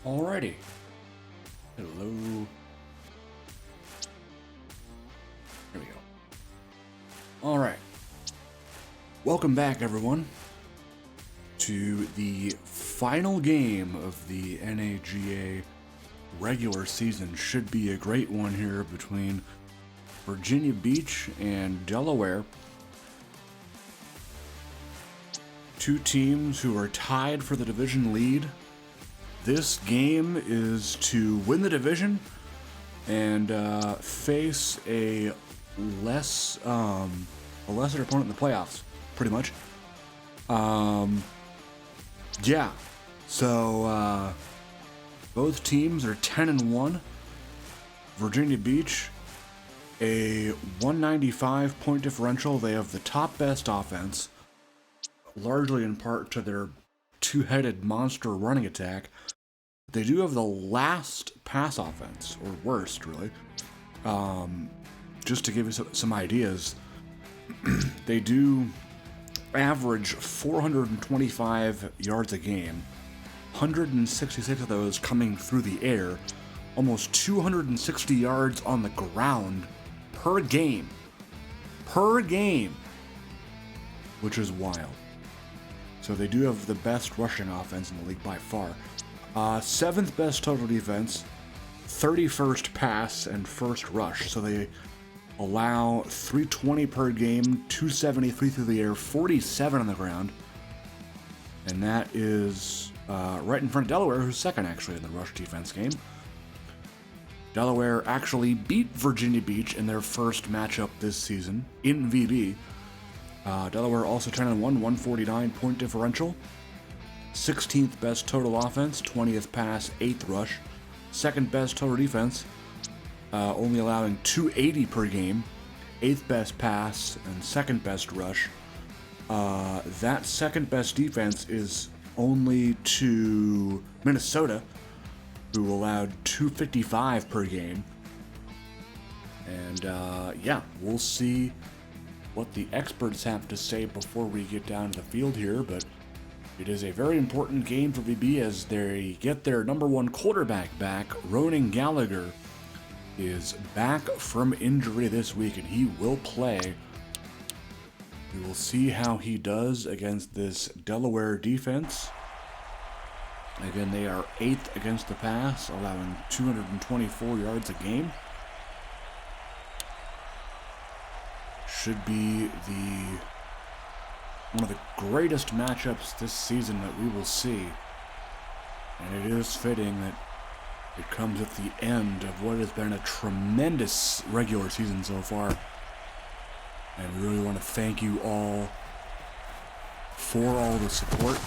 Alrighty. Hello. There we go. Alright. Welcome back, everyone, to the final game of the NAGA regular season. Should be a great one here between Virginia Beach and Delaware. Two teams who are tied for the division lead. This game is to win the division and face a lesser opponent in the playoffs, pretty much. Yeah. So both teams are 10-1. Virginia Beach, a 195 point differential. They have the top best offense, largely in part to their two-headed monster running attack. They do have the last pass offense, or worst, really. Just to give you some ideas, they do average 425 yards a game, 166 of those coming through the air, almost 260 yards on the ground per game, which is wild. So they do have the best rushing offense in the league by far. 7th best total defense, 31st pass and first rush. So they allow 320 per game, 273 through the air, 47 on the ground. And that is right in front of Delaware, who's second actually in the rush defense game. Delaware actually beat Virginia Beach in their first matchup this season in VB. Delaware also 10-1, 149 point differential. 16th best total offense, 20th pass, 8th rush. 2nd best total defense, only allowing 280 per game. 8th best pass and 2nd best rush. That 2nd best defense is only to Minnesota, who allowed 255 per game. And yeah, we'll see what the experts have to say before we get down to the field here, but it is a very important game for VB as they get their number one quarterback back. Ronan Gallagher is back from injury this week, and he will play. We will see how he does against this Delaware defense. Again, they are 8th against the pass, allowing 224 yards a game. Should be one of the greatest matchups this season that we will see. And it is fitting that it comes at the end of what has been a tremendous regular season so far. And we really want to thank you all for all the support.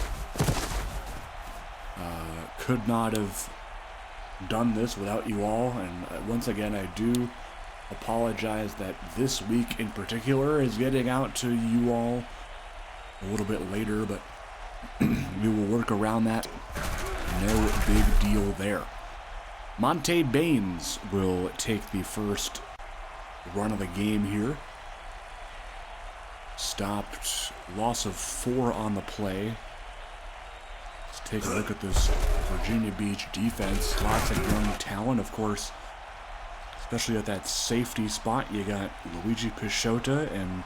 Could not have done this without you all. And once again, I do apologize that this week in particular is getting out to you all a little bit later, but we will work around that. No big deal there. Monte Baines will take the first run of the game here. Stopped, loss of 4 on the play. Let's take a look at this Virginia Beach defense. Lots of young talent, of course. Especially at that safety spot, you got Luigi Peixoto and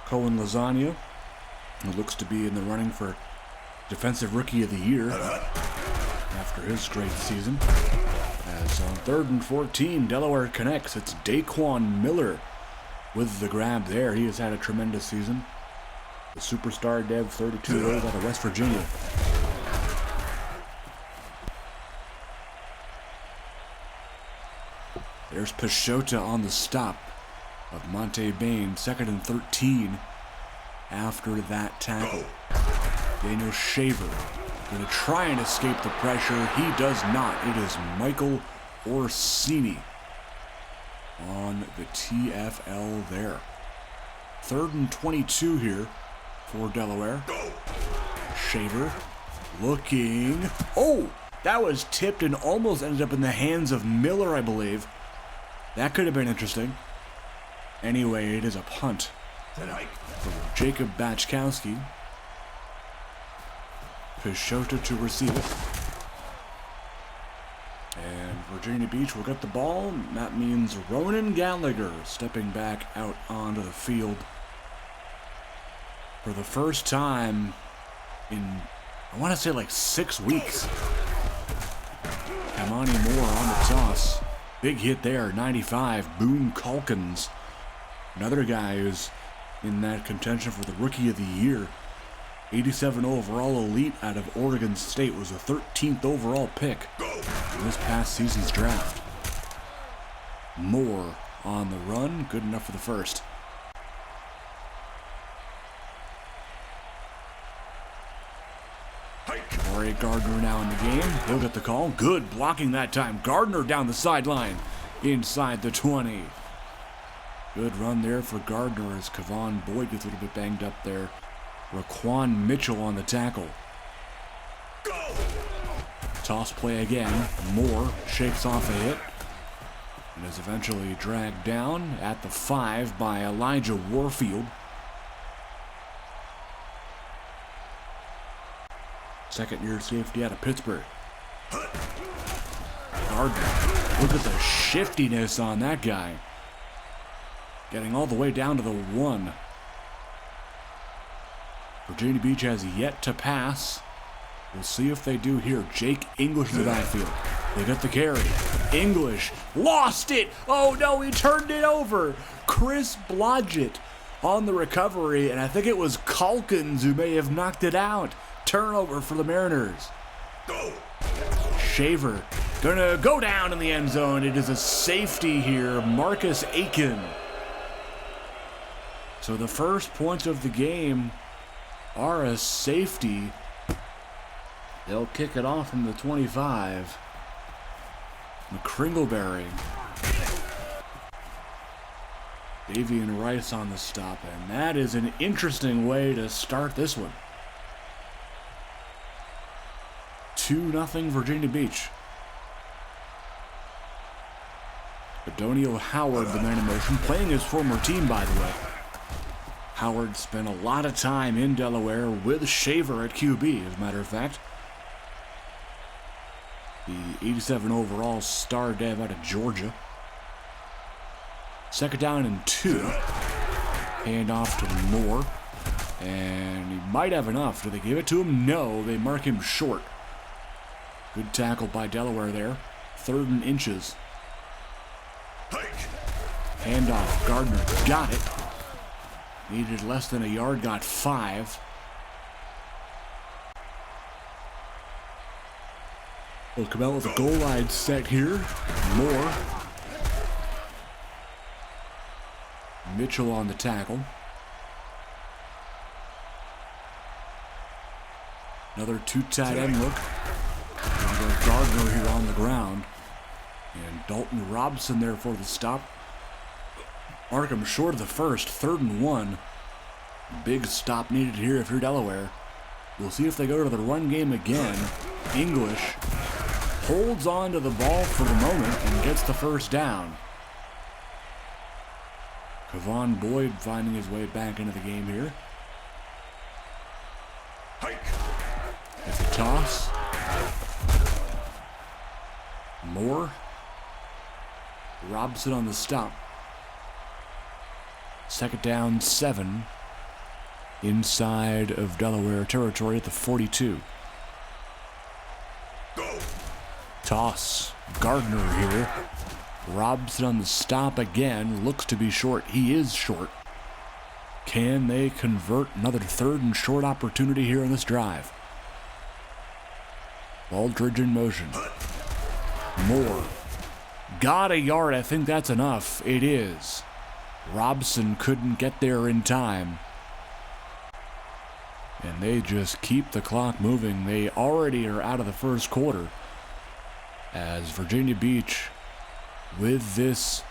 Cohen Lasagna, who looks to be in the running for Defensive Rookie of the Year after his great season. As on 3rd and 14, Delaware connects. It's Daquan Miller with the grab there. He has had a tremendous season. The superstar Dev, 32 years old, out of West Virginia. There's Peixoto on the stop of Monte Baines. 2nd and 13 after that tackle. Daniel Shaver going to try and escape the pressure. He does not. It is Michael Orsini on the TFL there. 3rd and 22 here for Delaware. Shaver looking. Oh, that was tipped and almost ended up in the hands of Miller, I believe. That could have been interesting. Anyway, it is a punt for Jacob Bachkowski. Peixoto to receive it. Virginia Beach will get the ball. That means Ronan Gallagher stepping back out onto the field for the first time in, I want to say, like 6 weeks. Kamani Moore on the toss. Big hit there, 95. Boone Calkins, another guy who's in that contention for the Rookie of the Year. 87 overall elite out of Oregon State, was the 13th overall pick in this past season's draft. Moore on the run, good enough for the first. Corey Gardner now in the game. He'll get the call. Good blocking that time. Gardner down the sideline, inside the 20. Good run there for Gardner as Kevon Boyd gets a little bit banged up there. Raquan Mitchell on the tackle. Toss play again. Moore shakes off a hit and is eventually dragged down at the 5 by Elijah Warfield. Second-year safety out of Pittsburgh. Gardner. Look at the shiftiness on that guy. Getting all the way down to the 1. Virginia Beach has yet to pass. We'll see if they do here. Jake English in the backfield. They got the carry. English lost it. Oh no, he turned it over. Chris Blodgett on the recovery, and I think it was Calkins who may have knocked it out. Turnover for the Mariners. Shaver gonna go down in the end zone. It is a safety here, Marcus Aiken. So the first points of the game are a safety. They'll kick it off from the 25. McCringleberry. Davian Rice on the stop, and that is an interesting way to start this one. 2-0 Virginia Beach. Adonio Howard, the man in motion, playing his former team, by the way. Howard spent a lot of time in Delaware with Shaver at QB, as a matter of fact. The 87 overall star dev out of Georgia. Second down and 2. Hand off to Moore. And he might have enough. Do they give it to him? No, they mark him short. Good tackle by Delaware there. 3rd and inches. Handoff. Gardner got it. Needed less than a yard, got 5. We'll come out with a goal line set here. Moore. Mitchell on the tackle. Another 2 tight end look. Gardner here on the ground. And Dalton Robson there for the stop. Markham short of the first. 3rd and 1. Big stop needed here if you're Delaware. We'll see if they go to the run game again. English holds on to the ball for the moment and gets the first down. Kevon Boyd finding his way back into the game here. It's a toss. Moore. Robson on the stop. Second down, 7. Inside of Delaware territory at the 42. Toss. Gardner here. Robson on the stop again. Looks to be short. He is short. Can they convert another 3rd and short opportunity here in this drive? Aldridge in motion. Moore. Got a yard. I think that's enough. It is. Robson couldn't get there in time. And they just keep the clock moving. They already are out of the first quarter. As Virginia Beach, with this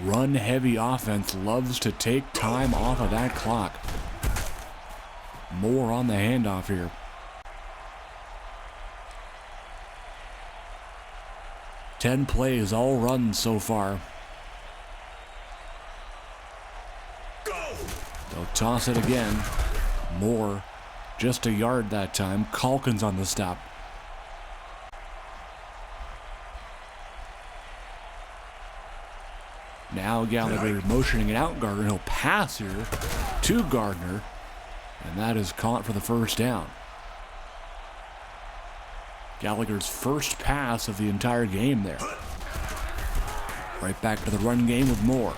run-heavy offense, loves to take time off of that clock. Moore on the handoff here. Ten plays all run so far. They'll toss it again. Moore, just a yard that time. Calkins on the stop. Now Gallagher motioning it out. Gardner, he'll pass here to Gardner, and that is caught for the first down. Gallagher's first pass of the entire game there. Right back to the run game with Moore.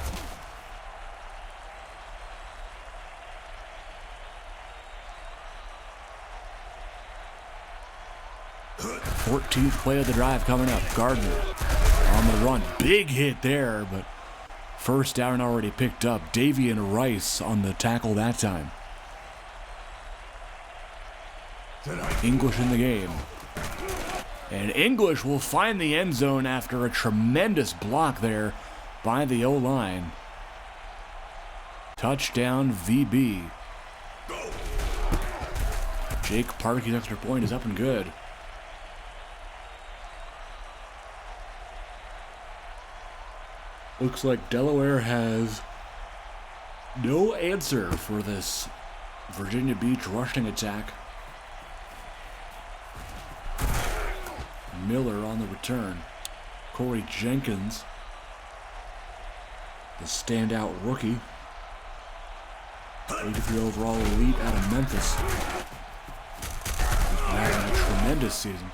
Fourteenth play of the drive coming up. Gardner on the run. Big hit there, but first down already picked up. Davian Rice on the tackle that time. English in the game. And English will find the end zone after a tremendous block there by the O-line. Touchdown VB. Jake Parkey's extra point is up and good. Looks like Delaware has no answer for this Virginia Beach rushing attack. Miller on the return. Corey Jenkins, the standout rookie. 83 overall elite out of Memphis. He's having a tremendous season.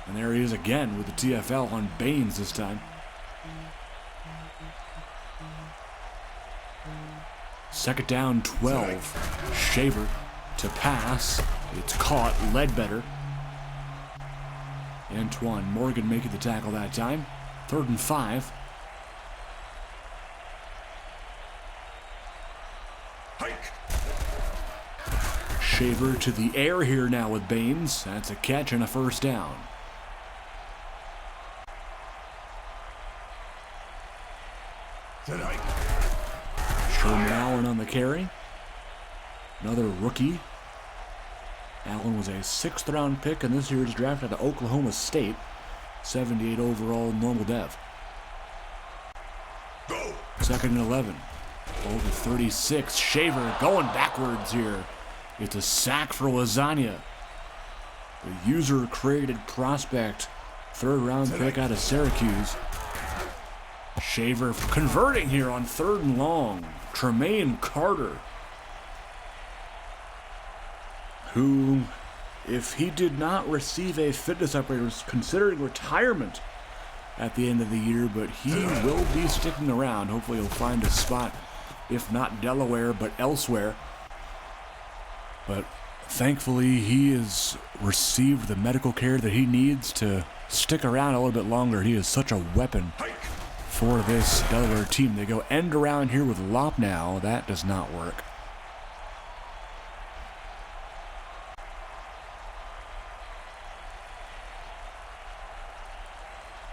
And there he is again with the TFL on Baines this time. Second down, 12. Shaver to pass. It's caught. Ledbetter. Antoine Morgan making the tackle that time. 3rd and 5. Shaver to the air here now with Baines. That's a catch and a first down. Sherman Allen on the carry. Another rookie. Allen was a 6th round pick in this year's draft out of Oklahoma State. 78 overall normal dev. 2nd and 11. Over 36. Shaver going backwards here. It's a sack for Lasagna. The user-created prospect. 3rd round pick out of Syracuse. Shaver converting here on 3rd and long. Tremaine Carter, who, if he did not receive a fitness upgrade, was considering retirement at the end of the year, but he will be sticking around. Hopefully he'll find a spot, if not Delaware, but elsewhere. But thankfully he has received the medical care that he needs to stick around a little bit longer. He is such a weapon for this Delaware team. They go end around here with Lop now. That does not work.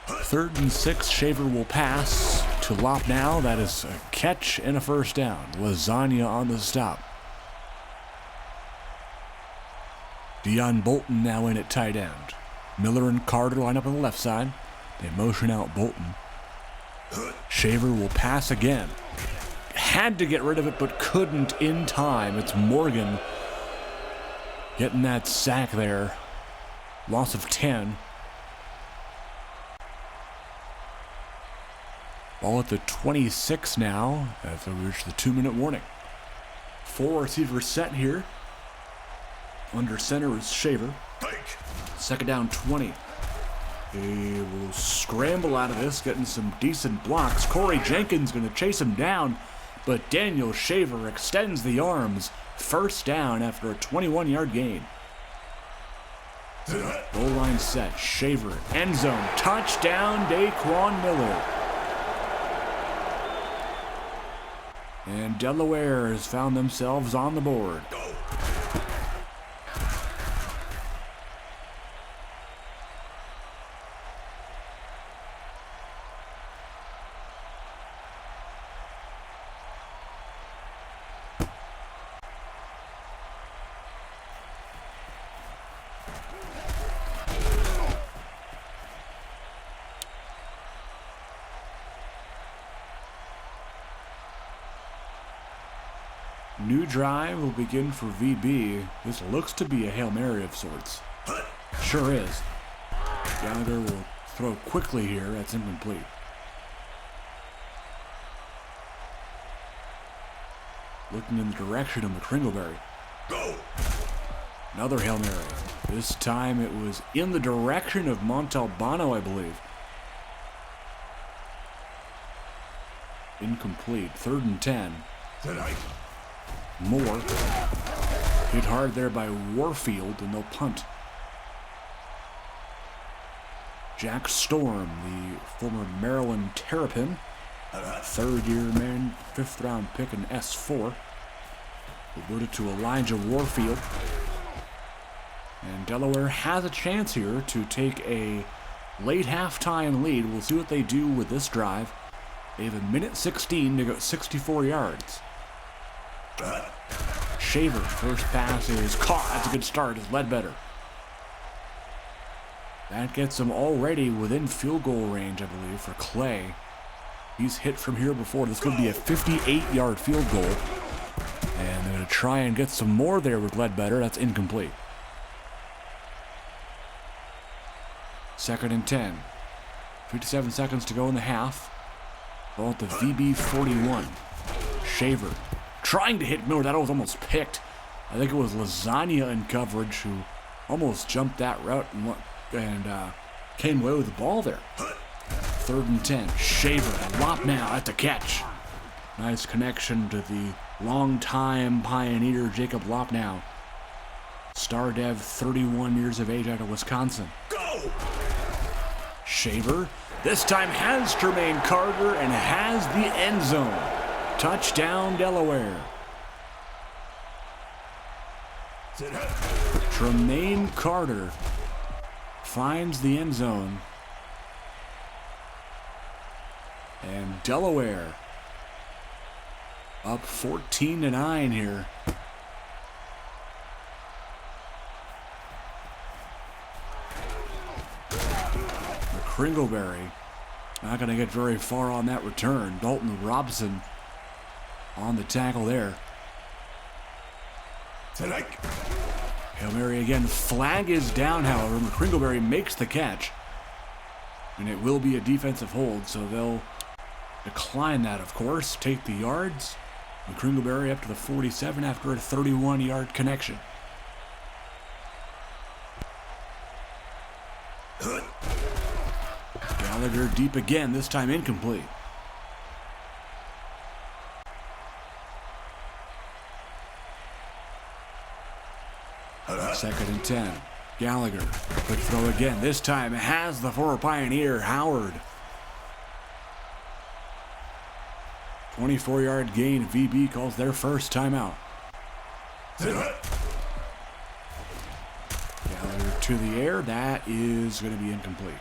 Third and 6, Shaver will pass to Lop now. That is a catch and a first down. Lasagna on the stop. Deion Bolton now in at tight end. Miller and Carter line up on the left side. They motion out Bolton. Shaver will pass again. Had to get rid of it, but couldn't in time. It's Morgan getting that sack there. Loss of 10. Ball at the 26 now as we reach the 2-minute warning. 4 receivers set here. Under center is Shaver. 2nd down, 20. He will scramble out of this, getting some decent blocks. Corey Jenkins going to chase him down, but Daniel Shaver extends the arms. First down after a 21-yard gain. Goal line set. Shaver, end zone, touchdown, Daquan Miller. And Delaware has found themselves on the board. New drive will begin for VB. This looks to be a Hail Mary of sorts. Sure is. Gallagher will throw quickly here. That's incomplete. looking in the direction of McCringleberry. Go! Another Hail Mary. This time it was in the direction of Montalbano, I believe. Incomplete. 3rd and 10. Tonight. Moore. Hit hard there by Warfield, and they'll punt. Jack Storm, the former Maryland Terrapin. 3rd-year man, 5th-round pick in S4. Alluded to Elijah Warfield. And Delaware has a chance here to take a late halftime lead. We'll see what they do with this drive. They have 1:16 to go 64 yards. Shaver, first pass is caught. That's a good start. It's Ledbetter. That gets them already within field goal range, I believe, for Clay. He's hit from here before. This would be a 58-yard field goal. And they're going to try and get some more there with Ledbetter. That's incomplete. 2nd and 10. 57 seconds to go in the half. Ball at the VB 41. Shaver trying to hit Miller. That was almost picked. I think it was Lasagna in coverage who almost jumped that route and came away with the ball there. 3rd and 10. Shaver, lop now. That's a catch. Nice connection to the longtime Pioneer Jacob Lopnow. Star Dev, 31 years of age, out of Wisconsin. Go! Shaver this time has Tremaine Carter and has the end zone. Touchdown, Delaware. Tremaine Carter finds the end zone. And Delaware up 14-9 here. McCringleberry not going to get very far on that return. Dalton Robson on the tackle there. Hail Mary again. Flag is down, however. McCringleberry makes the catch. And it will be a defensive hold, so they'll decline that, of course. Take the yards. McCringleberry up to the 47 after a 31-yard connection. Gallagher deep again, this time incomplete. Second and 10. Gallagher, quick throw again. This time has the former Pioneer, Howard. 24-yard gain. VB calls their first timeout. Gallagher to the air. That is going to be incomplete.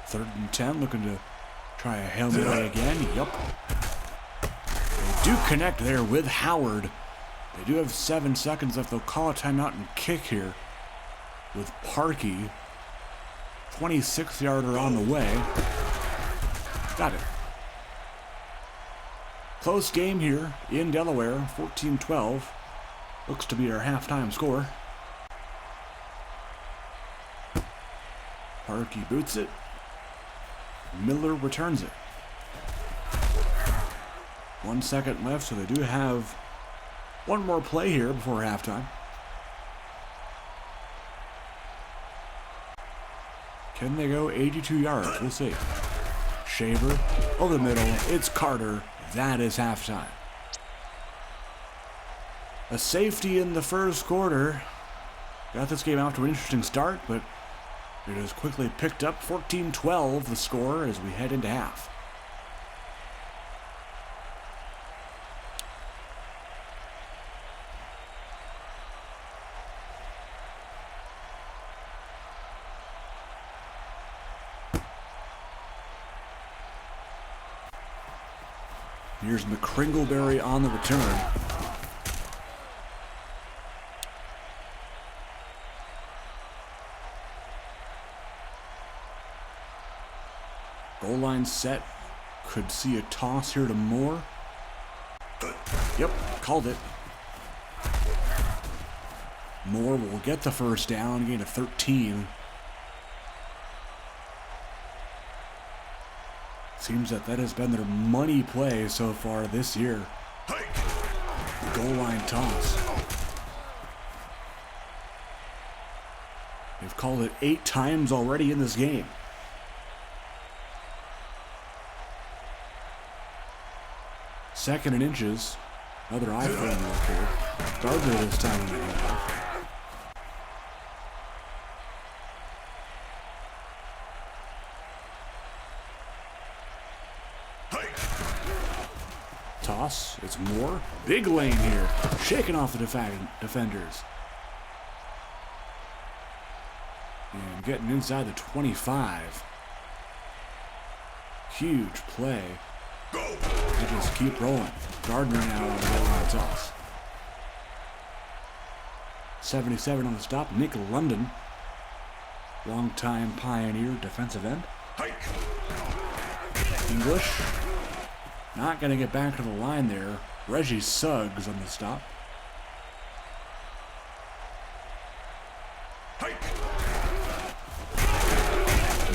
Third and 10, looking to try a Hail Mary again. Yup. They do connect there with Howard. They do have 7 seconds left. They'll call a timeout and kick here with Parkey. 26-yarder on the way. Got it. Close game here in Delaware. 14-12. Looks to be our halftime score. Parkey boots it. Miller returns it. 1 second left, so they do have one more play here before halftime. Can they go 82 yards? We'll see. Shaver over the middle. It's Carter. That is halftime. A safety in the first quarter. Got this game off to an interesting start, but it is quickly picked up. 14-12 the score as we head into half. Here's McCringleberry on the return. Goal line set Could see a toss here to Moore. Yep, called it. Moore will get the first down, gain of 13. Seems that has been their money play so far this year. Goal line toss. They've called it 8 times already in this game. Second and inches. Another iPhone look here. Gardner this time in the handoff. Toss. It's Moore. Big lane here. Shaking off the defenders. And getting inside the 25. Huge play. They just keep rolling. Gardner now on the goal line toss. 77 on the stop. Nick London. Longtime Pioneer defensive end. English. Not going to get back to the line there. Reggie Suggs on the stop.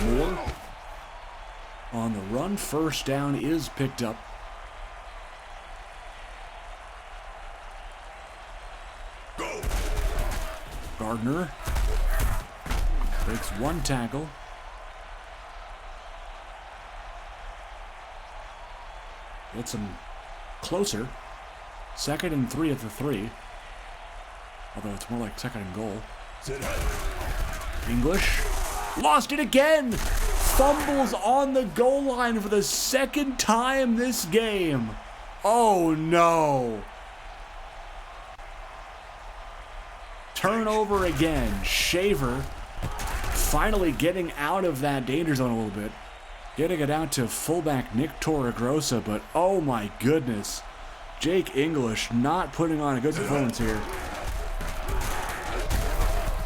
Moore on the run. First down is picked up. Gardner breaks one tackle. Gets him closer. 2nd and 3 at the 3. Although it's more like 2nd and goal. English lost it again. Fumbles on the goal line for the 2nd time this game. Oh no. Turnover again. Shaver finally getting out of that danger zone a little bit. Getting it out to fullback Nick Torregrossa, but oh my goodness. Jake English not putting on a good performance here.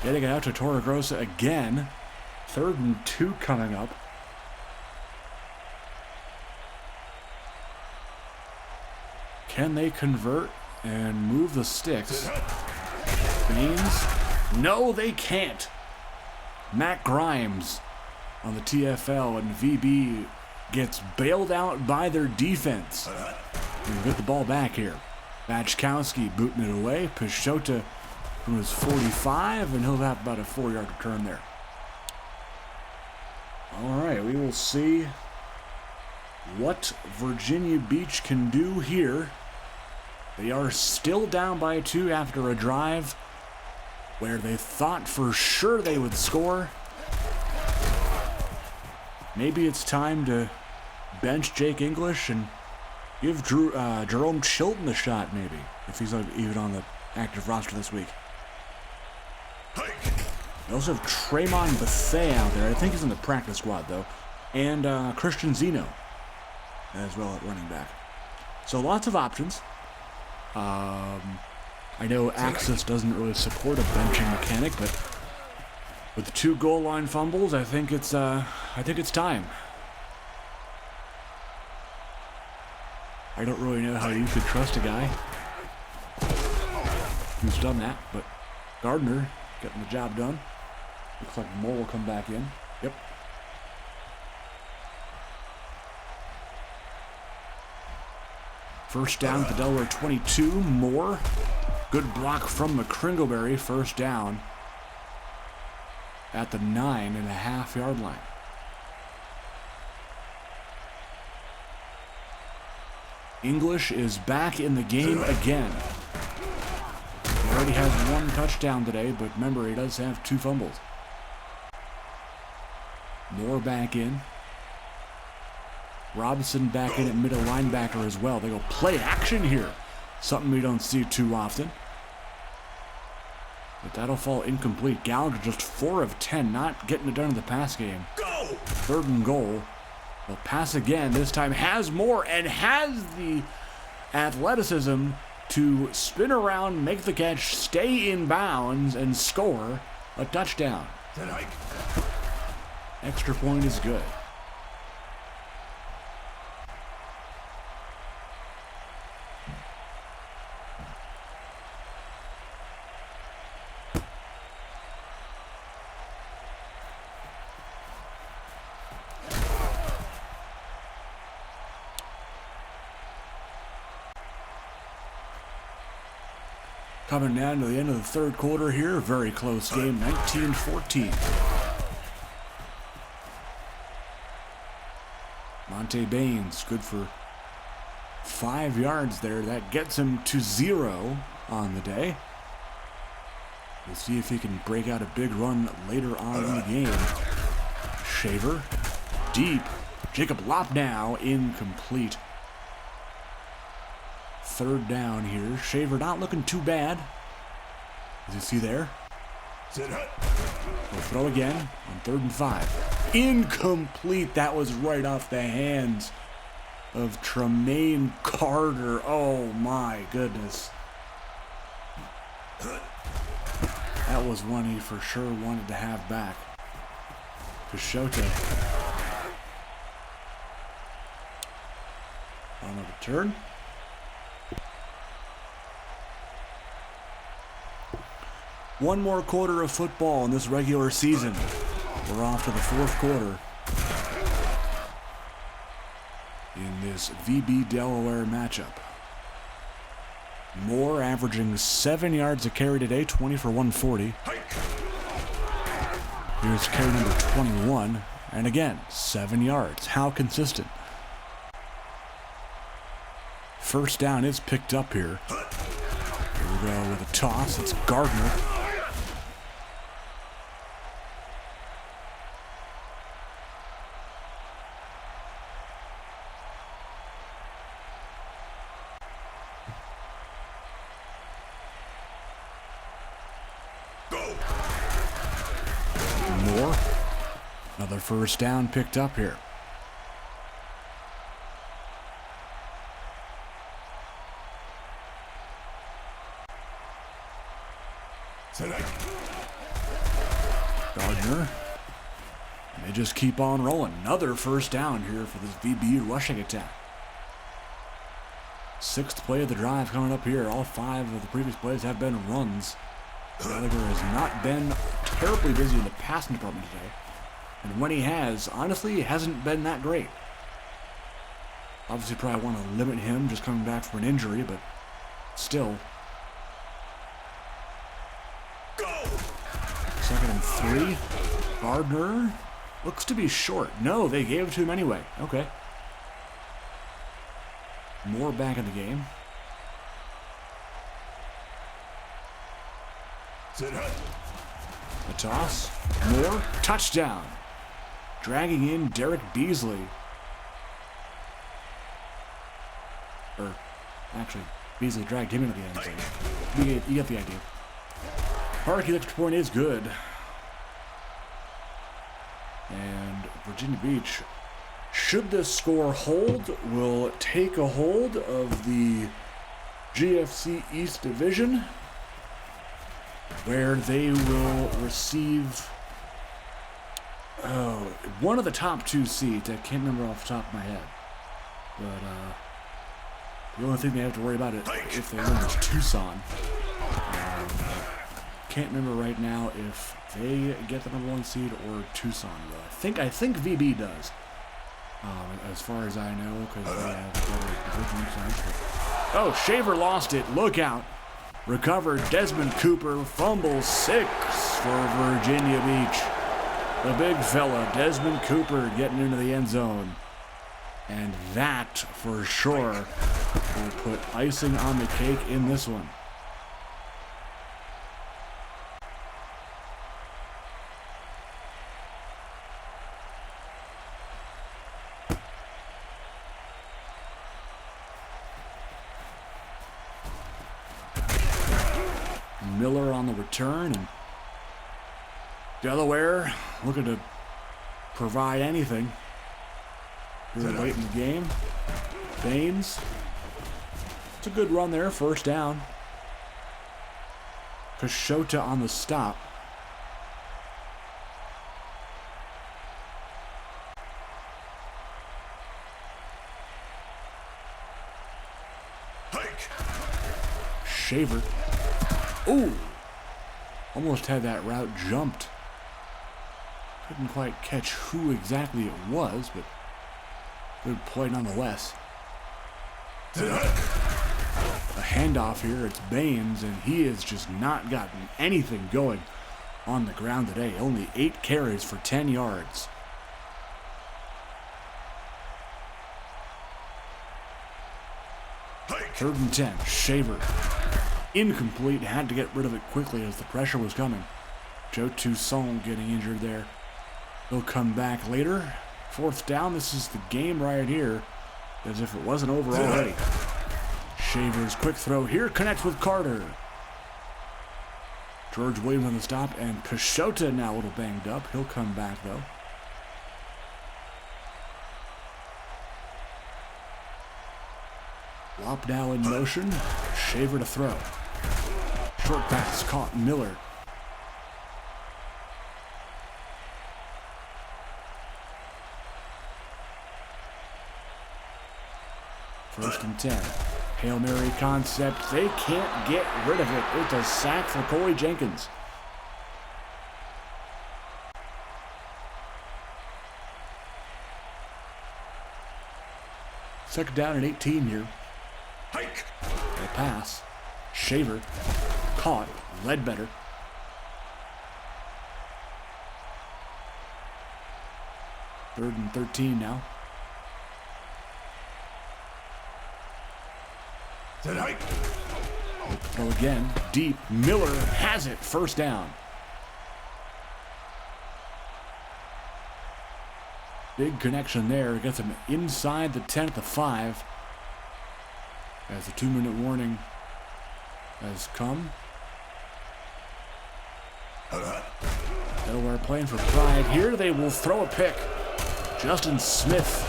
Getting it out to Torregrossa again. 3rd and 2 coming up. Can they convert and move the sticks? Baines? No, they can't. Matt Grimes on the TFL, and VB gets bailed out by their defense. We get the ball back here. Bachkowski booting it away. Pashota from his 45, and he'll have about a 4-yard return there. All right, we will see what Virginia Beach can do here. They are still down by 2 after a drive where they thought for sure they would score. Maybe it's time to bench Jake English and give Jerome Chilton a shot, maybe, if he's even on the active roster this week. They also have Tremont Bethea out there. I think he's in the practice squad, though. And Christian Zeno as well at running back. So lots of options. I know Axis doesn't really support a benching mechanic, but with the 2 goal line fumbles, I think it's time. I don't really know how you could trust a guy who's done that, but Gardner getting the job done. Looks like Moore will come back in. Yep. First down at the Delaware 22. Moore. Good block from McCringleberry. First down at the 9.5-yard line. English is back in the game again. He already has 1 touchdown today, but remember, he does have 2 fumbles. Moore back in. Robinson back in at middle linebacker as well. They go play action here. Something we don't see too often. But that'll fall incomplete. Gallagher just 4 of 10, not getting it done in the pass game. 3rd and goal. They'll pass again. This time has Moore and has the athleticism to spin around, make the catch, stay in bounds, and score a touchdown. Extra point is good. Coming down to the end of the third quarter here. Very close game, 19-14. Monte Baines, good for 5 yards there. That gets him to 0 on the day. We'll see if he can break out a big run later on in the game. Shaver, deep. Jacob Lopnow, incomplete. Third down here. Shaver not looking too bad. As you see there. We'll throw again on 3rd and 5. Incomplete. That was right off the hands of Tremaine Carter. Oh my goodness. That was one he for sure wanted to have back. Pashota on the return. One more quarter of football in this regular season. We're off to the 4th quarter in this VB Delaware matchup. Moore averaging 7 yards a carry today, 20 for 140. Here's carry number 21, and again, 7 yards. How consistent. First down is picked up here. Here we go with a toss. It's Gardner. Moore. Another first down picked up here. Gardner. And they just keep on rolling. Another first down here for this VBU rushing attack. 6th play of the drive coming up here. All 5 of the previous plays have been runs. Gallagher has not been terribly busy in the passing department today. And when he has, honestly, he hasn't been that great. Obviously, probably want to limit him just coming back from an injury, but still. 2nd and 3. Gardner looks to be short. No, they gave it to him anyway. Okay. Moore back in the game. The toss. Moore. Touchdown. Dragging in Derek Beasley. Or, actually, Beasley dragged him into the end zone. You get the idea. Harkey extra point is good. And Virginia Beach, should this score hold, will take a hold of the GFC East Division, where they will receive one of the top 2 seeds. I can't remember off the top of my head. But the only thing they have to worry about it if they win is Tucson. Can't remember right now if they get the number 1 seed or Tucson will. I think VB does. As far as I know, because they have better division. Oh, Shaver lost it. Look out. Recovered. Desmond Cooper. Fumble 6 for Virginia Beach. The big fella, Desmond Cooper, getting into the end zone. And that, for sure, will put icing on the cake in this one. Miller on the return, and Delaware looking to provide anything here late in the game. Baines. It's a good run there, first down. Pashota on the stop. Shaver. Ooh! Almost had that route jumped. Couldn't quite catch who exactly it was, but good play nonetheless. a handoff here. It's Baines, and he has just not gotten anything going on the ground today. Only 8 carries for 10 yards. Third and 10. Shaver. Incomplete. Had to get rid of it quickly as the pressure was coming. Joe Toussaint getting injured there. He'll come back later. Fourth down. This is the game right here. As if it wasn't over already. Shaver's quick throw here connects with Carter. George Williams on the stop, and Pashota now a little banged up. He'll come back though. Lop now in motion. Shaver to throw. Short pass caught Miller. First and 10. Hail Mary concept. They can't get rid of it. It's a sack for Corey Jenkins. Second down and 18 here. Hike. A pass. Shaver. Caught. Ledbetter. Third and 13 now. Throw again. Deep. Miller has it. First down. Big connection there. Gets him inside the 10 at the 5. As the 2-minute warning has come. Delaware playing for pride. Here they will throw a pick. Justin Smith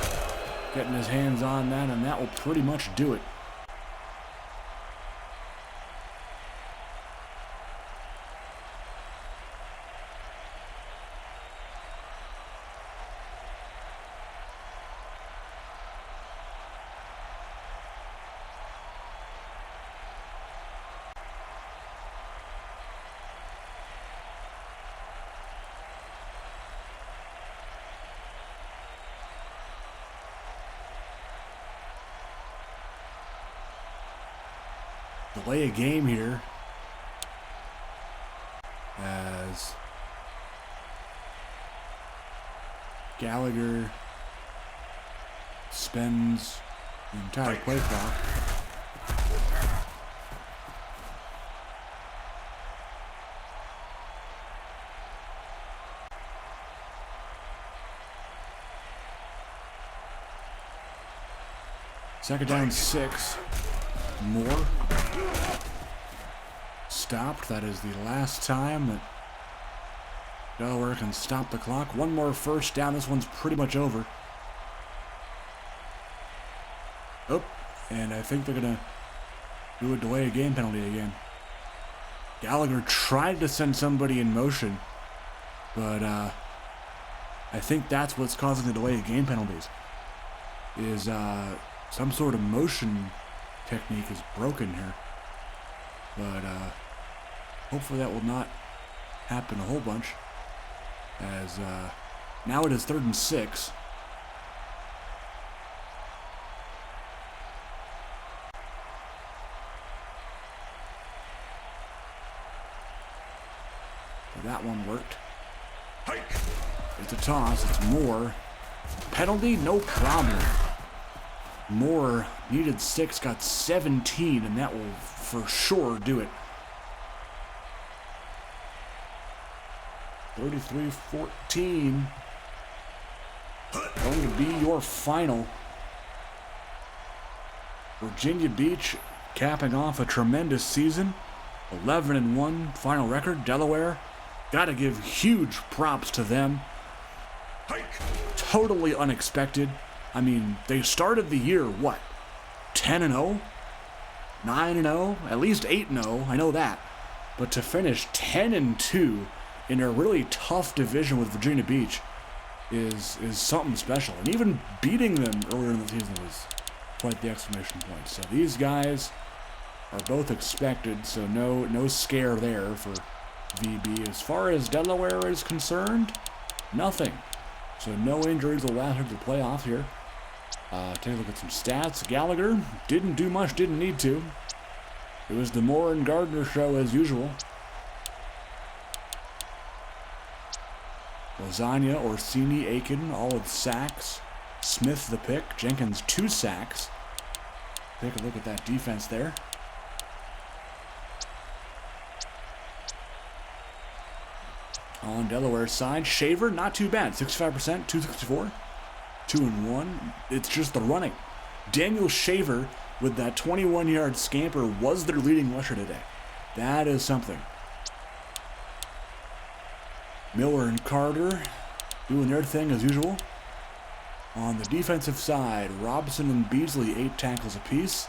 getting his hands on that, and that will pretty much do it. Delay a game here as Gallagher spends the entire play clock. Second down 6. Moore stopped. That is the last time that Delaware can stop the clock. One more first down. This one's pretty much over. Oh, and I think they're going to do a delay of game penalty again. Gallagher tried to send somebody in motion, but I think that's what's causing the delay of game penalties. Is some sort of motion technique is broken here, but hopefully that will not happen a whole bunch, as now it is 3rd and 6. So that one worked. It's a toss. It's Moore. Penalty, no problem. Moore needed 6, got 17, and that will for sure do it. 33-14. Going to be your final. Virginia Beach capping off a tremendous season. 11-1 final record. Delaware, got to give huge props to them. Totally unexpected. I mean, they started the year, what, 10-0? 9-0? At least 8-0, I know that. But to finish 10-2 in a really tough division with Virginia Beach is something special. And even beating them earlier in the season was quite the exclamation point. So these guys are both expected, so no scare there for VB. As far as Delaware is concerned, nothing. So no injuries will last into the playoff here. Take a look at some stats. Gallagher didn't do much, didn't need to. It was the Moore and Gardner show as usual. Lasagna, Orsini, Aiken, all with sacks. Smith the pick. Jenkins 2 sacks. Take a look at that defense there. On Delaware's side, Shaver, not too bad. 65%, 264, 2-1. It's just the running. Daniel Shaver, with that 21-yard scamper, was their leading rusher today. That is something. Miller and Carter doing their thing as usual. On the defensive side, Robson and Beasley 8 tackles apiece.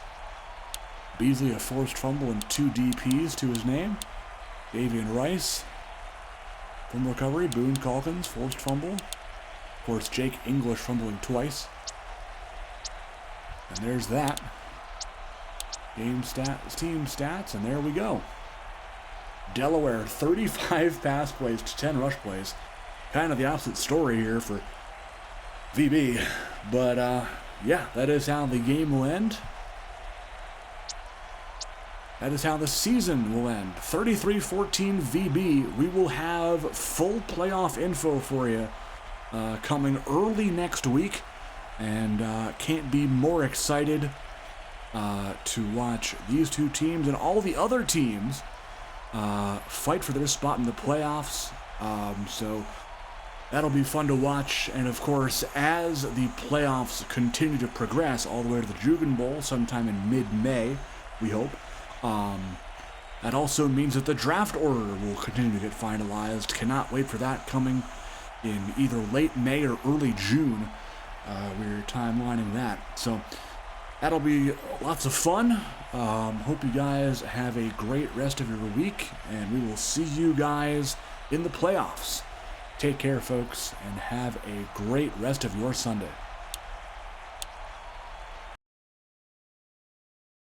Beasley a forced fumble and 2 DPs to his name. Davian Rice from recovery. Boone Calkins forced fumble. Of course, Jake English fumbling twice. And there's that. Team stats, and there we go. Delaware 35 pass plays to 10 rush plays. Kind of the opposite story here for VB. But yeah, that is how the game will end. That is how the season will end. 33-14 VB. We will have full playoff info for you coming early next week. And can't be more excited to watch these two teams and all the other teams fight for their spot in the playoffs. So that'll be fun to watch. And of course, as the playoffs continue to progress all the way to the Jugan Bowl sometime in mid-May, we hope, that also means that the draft order will continue to get finalized. Cannot wait for that coming in either late May or early June. We're timelining that. So that'll be lots of fun. Hope you guys have a great rest of your week, and we will see you guys in the playoffs. Take care, folks, and have a great rest of your Sunday.